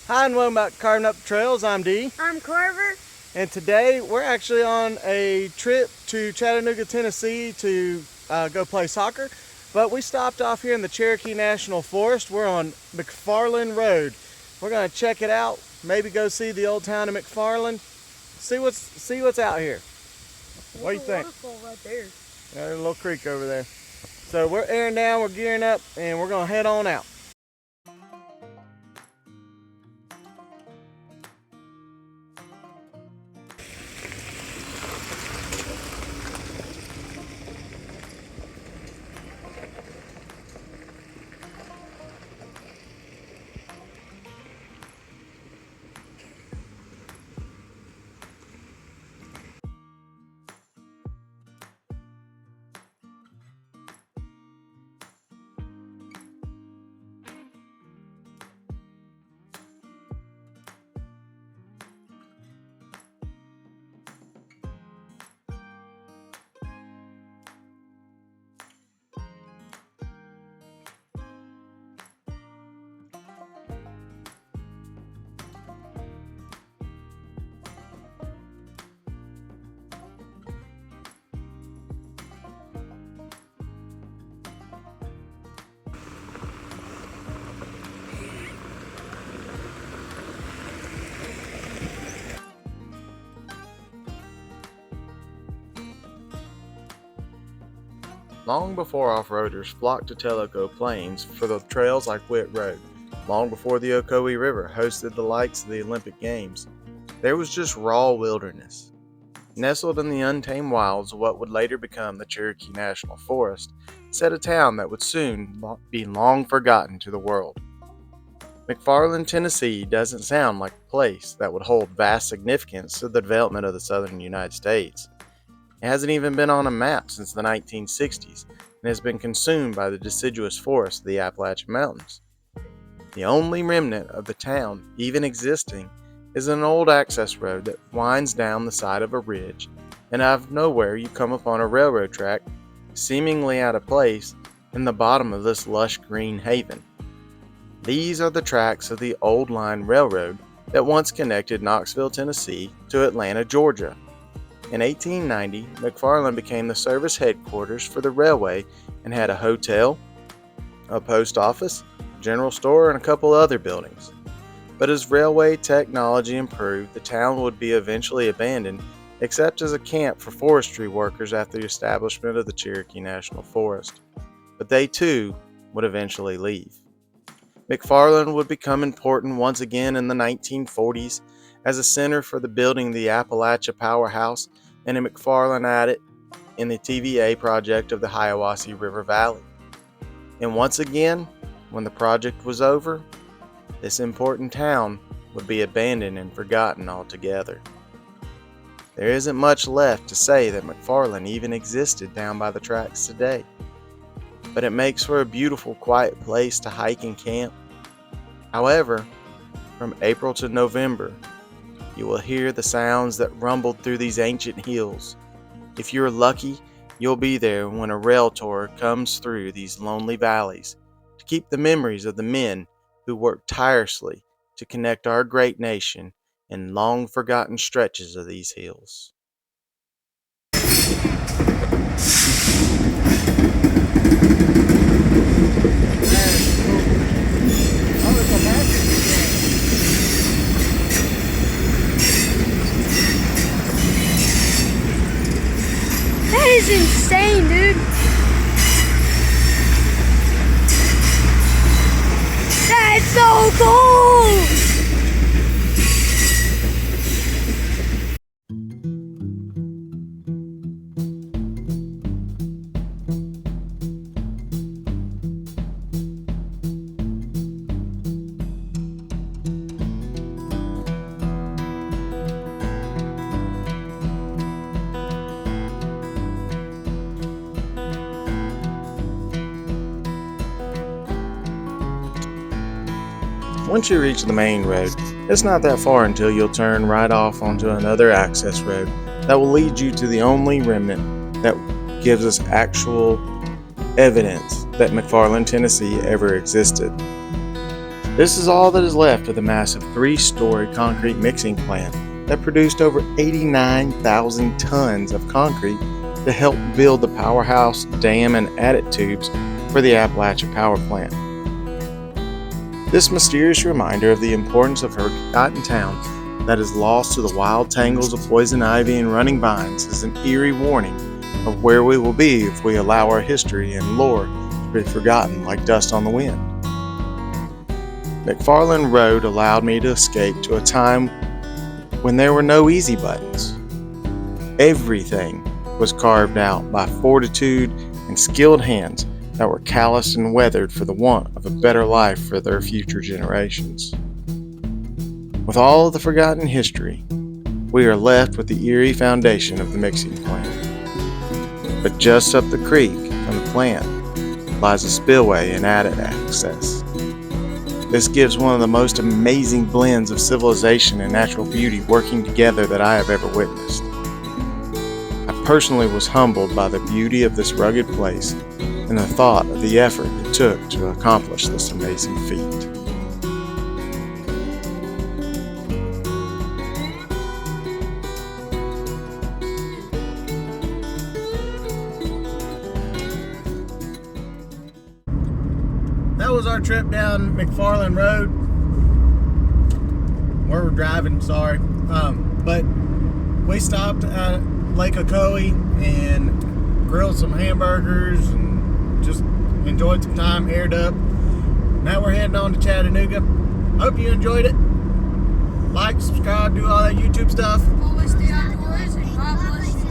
Hi and welcome back to Carving Up the Trails. I'm Dee. I'm Carver. And today we're actually on a trip to Chattanooga, Tennessee to go play soccer. But we stopped off here in the Cherokee National Forest. We're on McFarland Road. We're going to check it out, maybe go see the old town of McFarland, see what's out here. What do you think? Waterfall right there. There's a little creek over there. So we're airing down, we're gearing up, and we're going to head on out. Long before off-roaders flocked to Tellico Plains for the trails like Whit Road, long before the Ocoee River hosted the likes of the Olympic Games, there was just raw wilderness. Nestled in the untamed wilds of what would later become the Cherokee National Forest, sat a town that would soon be long forgotten to the world. McFarland, Tennessee doesn't sound like a place that would hold vast significance to the development of the southern United States. It hasn't even been on a map since the 1960s and has been consumed by the deciduous forests of the Appalachian Mountains. The only remnant of the town even existing is an old access road that winds down the side of a ridge, and out of nowhere you come upon a railroad track seemingly out of place in the bottom of this lush green haven. These are the tracks of the Old Line Railroad that once connected Knoxville, Tennessee to Atlanta, Georgia. In 1890, McFarland became the service headquarters for the railway and had a hotel, a post office, general store, and a couple other buildings. But as railway technology improved, the town would be eventually abandoned, except as a camp for forestry workers after the establishment of the Cherokee National Forest. But they too would eventually leave. McFarland would become important once again in the 1940s as a center for the building of the Appalachia Powerhouse and a McFarland adit in the TVA project of the Hiawassee River Valley. And once again, when the project was over, this important town would be abandoned and forgotten altogether. There isn't much left to say that McFarland even existed down by the tracks today, but it makes for a beautiful, quiet place to hike and camp. However, from April to November, you will hear the sounds that rumbled through these ancient hills. If you're lucky, you'll be there when a rail tour comes through these lonely valleys to keep the memories of the men who worked tirelessly to connect our great nation in long-forgotten stretches of these hills. That is insane, dude. That's so cool. Once you reach the main road, it's not that far until you'll turn right off onto another access road that will lead you to the only remnant that gives us actual evidence that McFarland, Tennessee ever existed. This is all that is left of the massive 3-story concrete mixing plant that produced over 89,000 tons of concrete to help build the powerhouse, dam, and adit tubes for the Appalachia Power Plant. This mysterious reminder of the importance of a forgotten town that is lost to the wild tangles of poison ivy and running vines is an eerie warning of where we will be if we allow our history and lore to be forgotten like dust on the wind. McFarland Road allowed me to escape to a time when there were no easy buttons. Everything was carved out by fortitude and skilled hands that were calloused and weathered for the want of a better life for their future generations. With all of the forgotten history, we are left with the eerie foundation of the mixing plant. But just up the creek from the plant lies a spillway and adit access. This gives one of the most amazing blends of civilization and natural beauty working together that I have ever witnessed. I personally was humbled by the beauty of this rugged place and the thought of the effort it took to accomplish this amazing feat. That was our trip down McFarland Road. Where we're driving, sorry. But we stopped at Lake Ocoee and grilled some hamburgers and just enjoyed some time, aired up. Now we're heading on to Chattanooga. Hope you enjoyed it. Like, subscribe, do all that YouTube stuff. Always stay outdoors and God bless you.